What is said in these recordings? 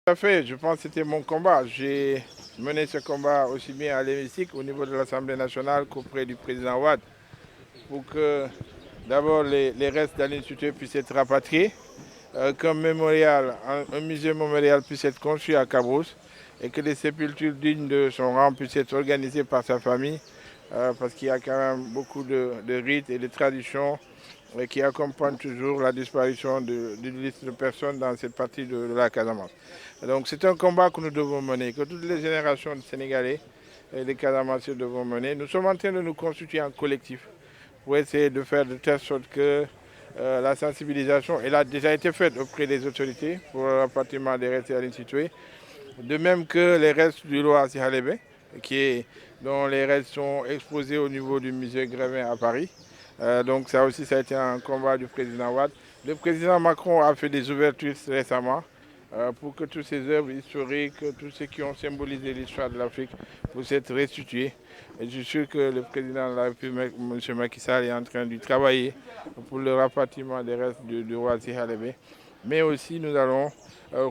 Tout à fait, je pense que c'était mon combat. J'ai mené ce combat aussi bien à l'hémicycle, au niveau de l'Assemblée nationale qu'auprès du président Ouad, pour que d'abord les restes d'Aline Sitoé puissent être rapatriés, qu'un mémorial, un musée mémorial puisse être construit à Cabrousse et que les sépultures dignes de son rang puissent être organisées par sa famille, parce qu'il y a quand même beaucoup de rites et de traditions qui accompagnent toujours la disparition d'une liste de personnes dans cette partie de la Casamance. Donc c'est un combat que nous devons mener, que toutes les générations de Sénégalais et des Casamanciens devront mener. Nous sommes en train de nous constituer en collectif pour essayer de faire de telle sorte que la sensibilisation, elle a déjà été faite auprès des autorités pour le rapatriement des restes à l'institué. De même que les restes du roi Sihalébé, dont les restes sont exposés au niveau du musée Grévin à Paris. Donc ça aussi, ça a été un combat du président Ouad. Le président Macron a fait des ouvertures récemment pour que toutes ces œuvres historiques, tous ceux qui ont symbolisé l'histoire de l'Afrique puissent être restitués. Et je suis sûr que le président de la République, M. Macky Sall, est en train de travailler pour le rapatriement des restes du roi Sihalébé. Mais aussi, nous allons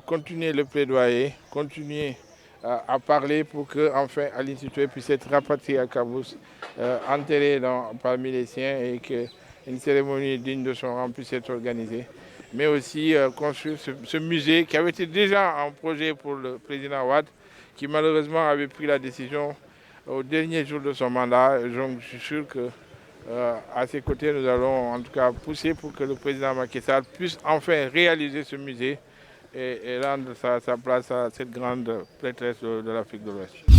continuer le plaidoyer, continuer à parler pour que enfin Aline Sitoé puisse être rapatrié à Cabrousse, enterré parmi les siens et qu'une cérémonie digne de son rang puisse être organisée. Mais aussi construire ce musée qui avait été déjà un projet pour le président Ouad, qui malheureusement avait pris la décision au dernier jour de son mandat. Donc je suis sûr que à ses côtés, nous allons en tout cas pousser pour que le président Macky Sall puisse enfin réaliser ce musée et rendre sa place à cette grande prêtresse de l'Afrique de l'Ouest.